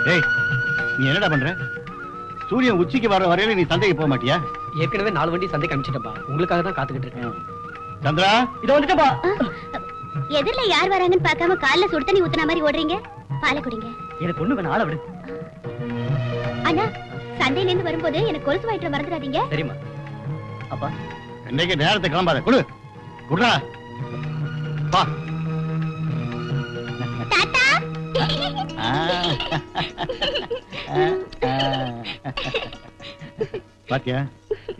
டேய், நீ என்னடா பண்ற? சூரியன் உச்சிக்கு வர வரையில நீ சந்தைக்கு போக மாட்டியா? ஏற்கனவே 4 வண்டி சந்தைக்கு அனுப்பிச்சிட்டப்பா. உங்களுக்காக தான் காத்துக்கிட்டு இருக்கேன். சந்திரா, இத வந்துட்டப்பா. எதிரில யார் வராங்கன்னு பார்க்காம கால்ல சுடு தண்ணி ஊத்துன மாதிரி ஓடுறீங்க. பாலை குடிங்க. எனக்கு ஒண்ணு வேணா, ஆள விடு. அண்ணா, சந்தையில இருந்து வரும்போது எனக்கு கொலுசு வாங்கிட்டு மறந்துடாதீங்க. சரிம்மா. அப்பா, இன்னைக்கு நேரத்தை கிளம்பாத. குடு குடுறா. வா. டாடா. பாத்தியா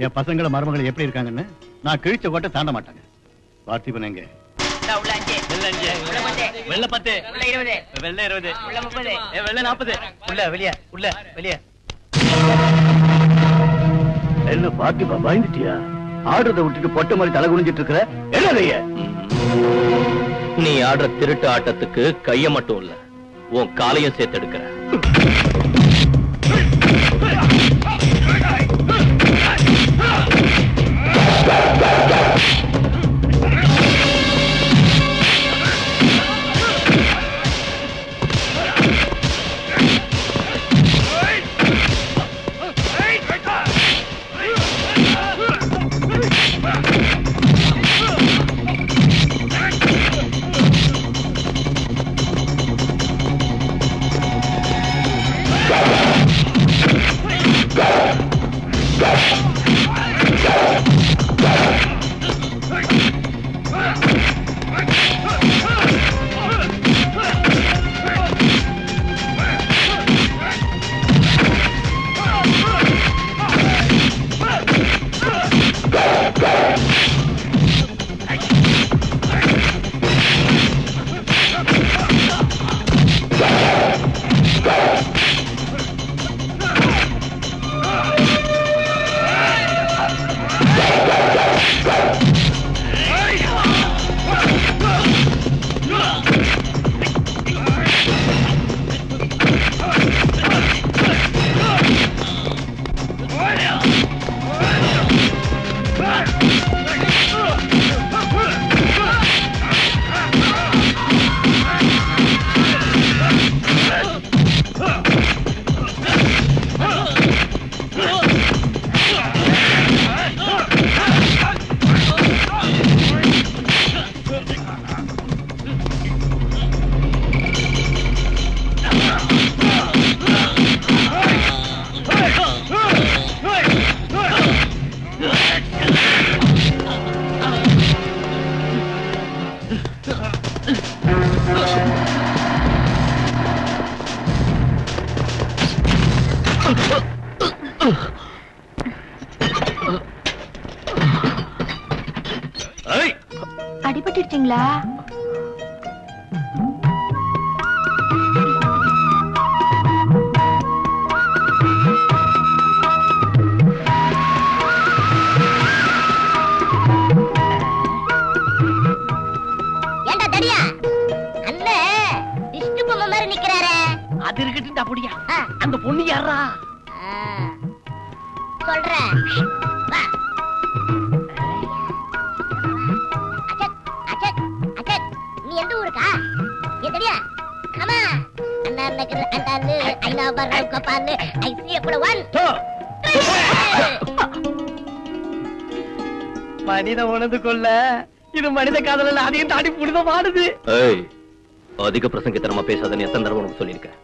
என் பசங்கள மருமகள் எப்படி இருக்காங்கன்னு? நான் கிழிச்ச கோட்டை தாண்ட மாட்டாங்க. பார்த்திபன் எங்க? வெள்ள 10, வெள்ள 20, வெள்ள 40. உள்ள வெளிய, உள்ள வெளிய. என்ன பார்த்திபா, பயந்துட்டியா? ஆடுறத விட்டுட்டு பொட்டை மாதிரி தலை குனிஞ்சிட்டு இருக்கிற என்னதைய? நீ ஆடுற திருட்டு ஆட்டத்துக்கு கைய மட்டும் இல்ல, உன் காலையும் சேர்த்து எடுக்கிற. அடிபட்டுட்டீங்களா? ஏண்டா தடியா, அண்ணன் திஷ்டு பொம்மை மாதிரி நிக்கிறாரே. அது இருக்கட்டும் அப்படியா? அந்த பொண்ணு யாரா? சொல்றேன் வா. நீ எந்த ஊருக்கா? எதடியா? கமா அண்ணா நகர் அண்டான்னு ஐநா வர்ற கப்பான்னு ஐசிய கூட 1 மனித உணர்ந்து கொள்ள இது மனித காதல அதையும் தாண்டி புனித வாடுது. அதிக பிரசங்கத்தனமா பேசாதன்னு எத்தனை தடவை உனக்கு சொல்லியிருக்கேன்.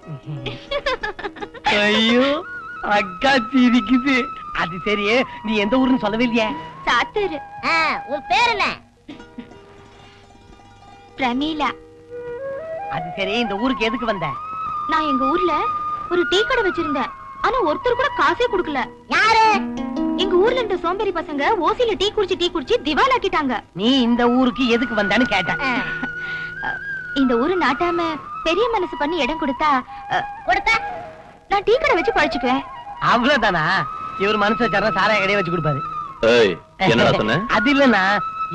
ஐயோ அக்கா சிரிக்குது. அது சரி, நீ எந்த ஊருன்னு சொல்லவே இல்லையா? சாத்தூர். உன் பேர் என்ன? பிரமீளா. அது சரி, இந்த ஊருக்கு எதுக்கு வந்த? நான் எங்க ஊர்ல ஒரு டீ கடை வச்சிருந்தேன். ஆனா ஒருத்தர் கூட காசே கொடுக்கல. யாரு? எங்க ஊர்ல இருந்த சோம்பேறி பசங்க ஓசில டீ குடிச்சு திவாலாக்கிட்டாங்க. நீ இந்த ஊருக்கு எதுக்கு வந்தான்னு கேட்டேன். இந்த ஊரு நாட்டாம பெரிய மனசு பண்ணி இடம் கொடுத்தா நான் டீ கடை வச்சு பழிச்சுக்குவேன். அவ்வளவுதானா? இவர் மனசு வச்சாரா சாராய கடையை வச்சு கொடுப்பாரு. என்னடா சொன்ன? அது இல்லன்னா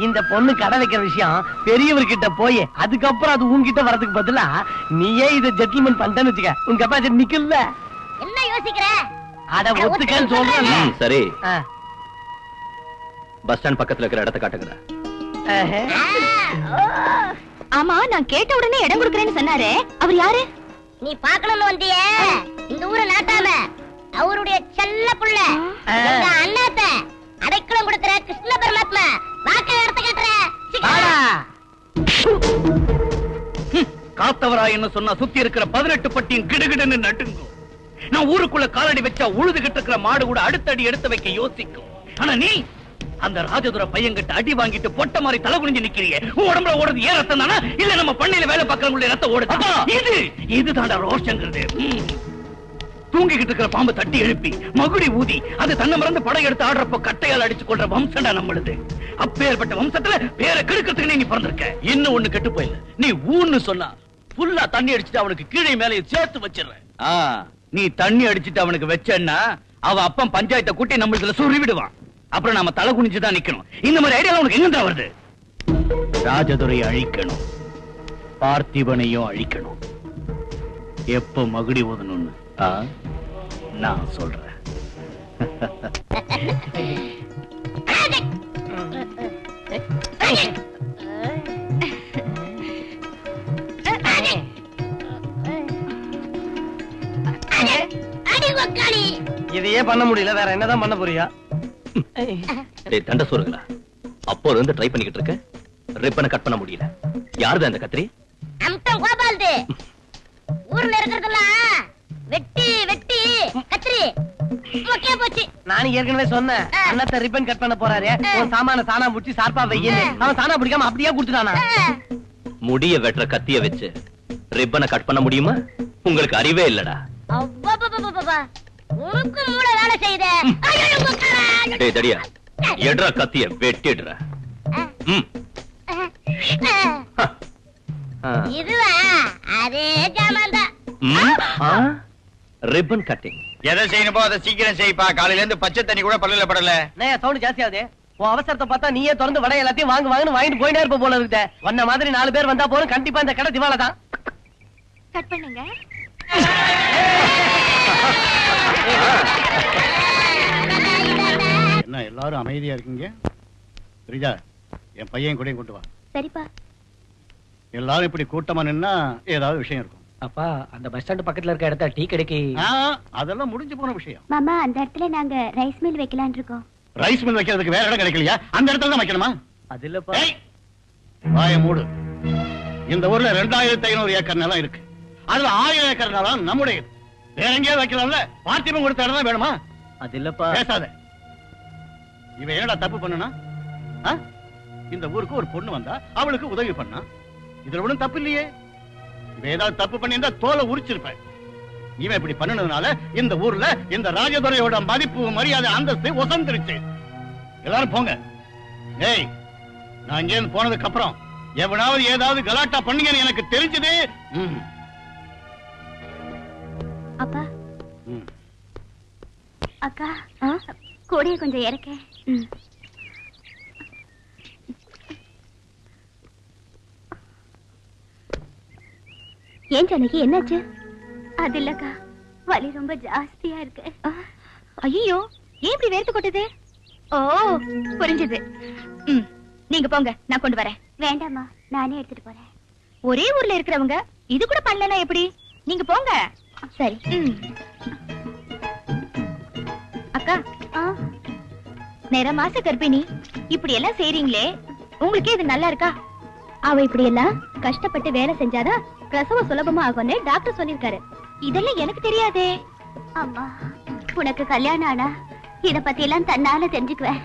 இந்த பொண்ணு கடை வைக்கிற விஷயம் பெரியவர்கிட்ட போய் அதுக்கப்புறம் அது உன்கிட்ட வரதுக்கு பதிலா நீயே இத ஜெட்டில்மென்ட் பண்ணிட்டேன்னு வச்சுக்க, உன் கெப்பாசிட்டி நிக்கல. என்ன யோசிக்கிற? அட ஒத்துக்கன்னு சொல்றேன். சரி, பஸ் ஸ்டாண்ட் பக்கத்துல இருக்கிற இடத்தை காட்டுங்க. ஆமா, நான் கேட்ட உடனே இடம் கொடுக்கறேன்னு சொன்னாரே, அவர் யாரு? நீ பாக்கணும்னு வந்தியே இந்த ஊரை நாட்டாம அவருடைய செல்ல புள்ள எங்க அண்ணாத்த அடைக்கலம் கொடுக்கிற கிருஷ்ண பரமாத்மா வாக்க எடுத்து கேட்டுற காத்தவரா என்ன சொன்னா சுத்தி இருக்கிற 18 பட்டியும் கிடுகிடுன்னு நட்டுங்கும். நான் ஊருக்குள்ள காலடி வச்சா உழுதுகிட்டு இருக்கிற மாடு கூட அடுத்தடி எடுத்து வைக்க யோசிக்கும். ஆனா நீ அந்த ராஜதுர பையன்கிட்ட அடி வாங்கிட்டு பொட்ட மாதிரி தலை குனிஞ்சு நிக்கிறீங்க. உன் உடம்புல ஓடுது ஏன் ரத்தம் தானா இல்ல நம்ம பண்ணையில வேலை பார்க்கறவங்களுடைய ரத்தம் ஓடுது? இதுதான்டா ரோஷங்கிறது. தூங்கிக்கிட்டு இருக்கிற பாம்பு தட்டி எழுப்பி மகுடி ஊதி அது தன்னை மறந்து படை எடுத்து ஆடுறப்ப கட்டையால் அடிச்சு கொள்ற வம்சம்டா நம்மளுது. அப்பேற்பட்ட வம்சத்துல பேரை கெடுக்கிறதுக்கு நீ பிறந்திருக்க. இன்னும் ஒண்ணு கெட்டு போயில. நீ ஊன்னு சொன்னா புல்லா தண்ணி அடிச்சுட்டு அவனுக்கு கீழே மேலே சேர்த்து வச்சிடுற. நீ தண்ணி அடிச்சுட்டு அவனுக்கு வச்சன்னா அவன் அப்பன் பஞ்சாயத்தை கூட்டி நம்மளுக்கு சுருவி விடுவான். அப்புறம் நாம தலை குனிஞ்சுதான் நிக்கணும். இந்த மாதிரி ஐடியா உனக்கு எங்க வருது? ராஜதுரையை அழிக்கணும், பார்த்திபனையும் அழிக்கணும். எப்ப மகுடி ஊதணும்னு நான் சொல்றேன். இதையே பண்ண முடியல, வேற என்னதான் பண்ண போறியா? தண்ட சொல்லுங்களா? அப்போ இருந்து ட்ரை பண்ணிக்கிட்டு இருக்க, ரிப்பனை கட் பண்ண முடியல. யாருதான் இந்த கத்திரி? அம்டம் கோபால்து. ஊர்ல இருக்கிறதெல்லாம் வெட்டி வெட்டி கத்திரி ஓகே போச்சு. நான் ஏற்கனவே சொன்னேன், அண்ணாத்த ரிப்பன் கட் பண்ண போறாரு, உன் சாமான சாணா முடிச்சு சார்பா வையன்னு. அவன் சாணா பிடிக்காம அப்படியே கொடுத்துட்டானா? முடிய வெட்டுற கத்திய வச்சு ரிப்பனை கட் பண்ண முடியுமா? உங்களுக்கு அறிவே இல்லடா. அவ்வா உனக்கு மூளை வேலை செய்யுதே. டேய் தடியா, எட்ரா கத்திய வெட்டிடுற. இதுவா அதே ஜாமான்தான். ரிப்பன் கட்டிங் எதை செய்யணுமோ அதை சீக்கிரம் செய்ப்பா. காலையில இருந்து பச்சை தண்ணி கூட பல்லுல படல. சவுண்ட் ஜாஸ்தியாவது. உன் அவசரத்தை பார்த்தா நீயே திறந்து வடை எல்லாத்தையும் வாங்கிட்டு போயிட்டே இருப்ப போல இருக்க. வந்த மாதிரி 4 பேர் வந்தா போறோம், கண்டிப்பா இந்த கடை திவால தான். கட் பண்ணுங்க. என்ன எல்லாரும் அமைதியா இருக்கீங்க? ரிஜா, என் பையன் கூட கொண்டு வா. சரிப்பா. எல்லாரும் இப்படி கூட்டமா நின்னா ஏதாவது விஷயம் இருக்கும். அப்பா, அந்த பஸ் ஸ்டாண்ட் பக்கத்துல இருக்க இடத்துல டீ கடைக்கு. அதெல்லாம் முடிஞ்சு போன விஷயம். மாமா, அந்த இடத்துல நாங்க ரைஸ் மில் வைக்கலாம்னு இருக்கோம். ரைஸ் மில் வைக்கிறதுக்கு வேற இடம் கிடைக்கலையா? அந்த இடத்துல தான் வைக்கணுமா? அது இல்லப்பா. வாய மூடு. இந்த ஊர்ல 2500 ஏக்கர் நிலம் இருக்கு. அதுல 1000 ஏக்கர் நிலம் நம்முடைய. வேற எங்கேயாவது வைக்கலாம்ல? பார்த்திபன் கொடுத்த இடம் தான் வேணுமா? அது இல்லப்பா. பேசாத. இவன் என்னடா தப்பு பண்ணுனா? இந்த ஊருக்கு ஒரு பொண்ணு வந்தா அவளுக்கு உதவி பண்ணா. இதுல ஒண்ணும் தப்பு இல்லையே. இவன் ஏதாவது தப்பு பண்ணியிருந்தா தோலை உரிச்சிருப்பேன். இவன் இப்படி பண்ணனதுனால இந்த ஊர்ல இந்த ராஜதுரையோட மதிப்பு மரியாதை அந்தஸ்து ஒசந்துருச்சு. எல்லாரும் போங்க. ஏய், நான் இங்கே இருந்து போனதுக்கு அப்புறம் எவனாவது ஏதாவது கலாட்டா பண்ணீங்கன்னு எனக்கு தெரிஞ்சது. அப்பா, அக்கா, கூடைய கொஞ்சம் இறக்க. ஏன் ஜானகி, என்னாச்சு? அது இல்லக்கா, வலி ரொம்ப ஜாஸ்தியா இருக்கு. ஐயோ, ஏன் இப்படி வேர்த்து கொட்டுது? ஓ, புரிஞ்சது. நீங்க போங்க, நான் கொண்டு வரேன். வேண்டாமா, நானே எடுத்துட்டு போறேன். ஒரே ஊர்ல இருக்கிறவங்க இது கூட பண்ணலனா எப்படி? நீங்க போங்க. சரி. அக்கா, நேர மாச கர்ப்பிணி இப்படி எல்லாம் செய்றீங்களே, உங்களுக்கே இது நல்லா இருக்கா? அவ இப்படி எல்லாம் கஷ்டப்பட்டு வேலை செஞ்சாதான் பிரசவம் சுலபமா ஆகும்னு டாக்டர் சொல்லிருக்காரு. இதெல்லாம் எனக்கு தெரியாதே. அம்மா, உனக்கு கல்யாணம் ஆனா இத பத்தி எல்லாம் தன்னால தெரிஞ்சுக்குவேன்.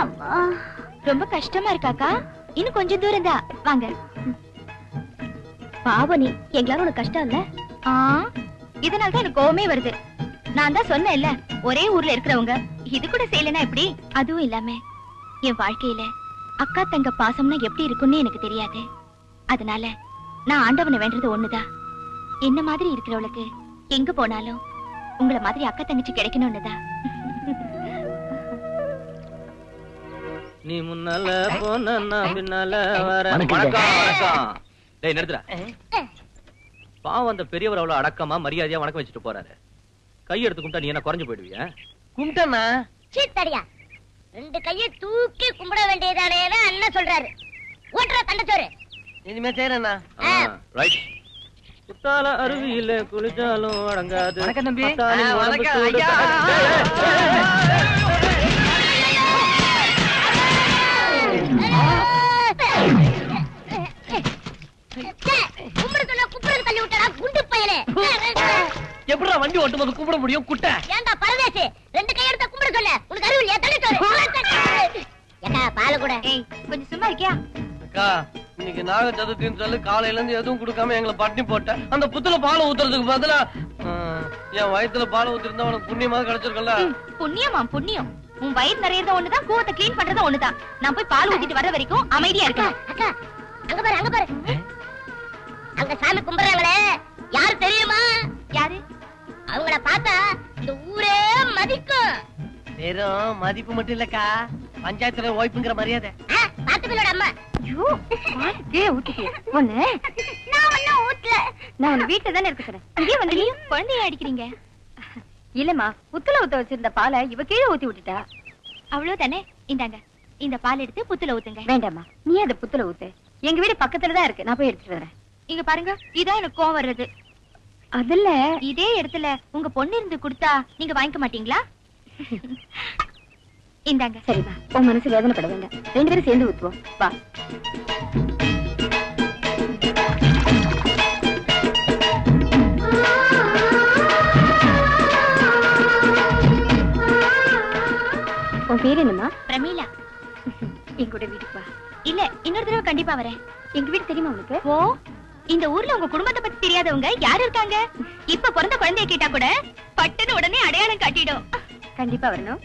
அம்மா, ரொம்ப கஷ்டமா இருக்காக்கா? இன்னும் கொஞ்சம் தூரம் தான், வாங்க. பாவம், நீ எங்களால உனக்கு கஷ்டம் இல்ல? இதனாலதான் எனக்கு கோவமே வருது. நான் தான் சொன்னேன்ல, ஒரே ஊர்ல இருக்கிறவங்க இது கூட செய்யலனா எப்படி? அதுவும் இல்லாம என் வாழ்க்கையில அக்கா தங்க பாசம்னா எப்படி இருக்கும்னு எனக்கு தெரியாது. அதனால நான் ஆண்டவனை வேண்டது ஒண்ணுதான், என்ன மாதிரி இருக்கிறவளுக்கு எங்க போனாலும் உங்களை மாதிரி அக்கா தங்கச்சி கிடைக்கணும்னுதான். நீ முன்னால போனா பின்னால வர. வணக்கம். டேய் நிறுத்துடா. பாவம், அந்த பெரியவர் அவ்வளவு அடக்கமா மரியாதையா வணக்கம் வச்சுட்டு போறாரு. கை எடுத்து கும்பிட்டா நீ என்ன குறைஞ்சு போயிடுவியா? கும்பிட்டனா சீத்தடியா, 2 கையை தூக்கி கும்பிட வேண்டியதானே அண்ணன் சொல்றாரு. ஓட்டுற தண்டச்சோறு. இனிமே செய்யறேன்னா. ரைட். குத்தால அருவியில குளிச்சாலும் அடங்காது. வணக்கம் தம்பி. அத்தானின் உடம்பு வணக்கம் சூடு ஐயா. குப்புறது தள்ளி விட்டடா குண்டு பயலே. எப்படிடா வண்டி ஓட்டும் போது கூப்பிட முடியும் குட்டை? ஏண்டா பரதேசி, 2 கை எடுத்து கும்பிட சொல்ல. உனக்கு அறிவு இல்லையா? தள்ளி சொல்லு. ஏண்டா பால் கூட. ஏய் கொஞ்சம் சும்மா இருக்கியா? அக்கா இன்னைக்கு நாக சதுர்த்தின்னு சொல்லி காலையில இருந்து எதுவும் கொடுக்காம எங்களை பட்டினி போட்டேன். அந்த புத்துல பாலை ஊத்துறதுக்கு பதிலா என் வயித்துல பாலை ஊத்திருந்தா உனக்கு புண்ணியமா கிடைச்சிருக்கல. புண்ணியமா புண்ணியம். உன் வயிறு நிறையறத ஒண்ணுதான், கூவத்தை கிளீன் பண்றதா ஒண்ணுதான். நான் போய் பால் ஊத்திட்டு வர வரைக்கும் அமைதியா அக்கா, இருக்கேன். அக்கா, அங்க பாரு, அங்க பாரு. அங்க சாமி கும்பிடுறாங்களே, யாரு தெரியுமா? யாரு? அவங்கள பார்த்தா இந்த ஊரே மதிக்கும். வெறும் மதிப்பு மட்டும் இல்லக்கா, பஞ்சாயத்துல ஓய்ப்புங்கிற மரியாதை. பாத்துக்களோட அம்மா. ஐயோ பாலுக்கே ஊத்திட்டியா? ஒண்ணு நான் ஒண்ணும் ஊட்டல. நான் உன்னை வீட்டுல தானே இருக்க சொன்னேன். இங்கே வந்து நீ குழந்தைய அடிக்கிறீங்க. இல்லம்மா, புத்துல ஊத்த வச்சிருந்த பாலை இவ கீழே ஊத்தி விட்டுட்டா. அவ்வளவுதானே. இந்தாங்க, இந்த பால் எடுத்து புத்துல ஊத்துங்க. வேண்டாம்மா, நீ அத புத்துல ஊத்து. எங்க வீடு பக்கத்துல தான் இருக்கு, நான் போய் எடுத்துட்டு வரேன். இங்க பாருங்க, இதான் எனக்கு கோவம் வர்றது. அதுல இதே இடத்துல உங்க பொண்ணு இருந்து கொடுத்தா நீங்க வாங்கிக்க மாட்டீங்களா? இந்தாங்க. சரிம்மா, உன் மனசு வேதனைப்பட வேண்டாம். 2 பேரும் சேர்ந்து ஊத்துவோம். வா. உன் பேர் என்னம்மா? பிரமீளா. எங்க கூட வீட்டுக்கு வா. இல்ல, இன்னொரு தடவை கண்டிப்பா வரேன். எங்க வீடு தெரியுமா உனக்கு? ஓ, இந்த ஊர்ல உங்க குடும்பத்தை பத்தி தெரியாதவங்க யாரு இருக்காங்க? இப்ப பிறந்த குழந்தைய கேட்டா கூட பட்டுன்னு உடனே அடையாளம் காட்டிடும். கண்டிப்பா வரணும்.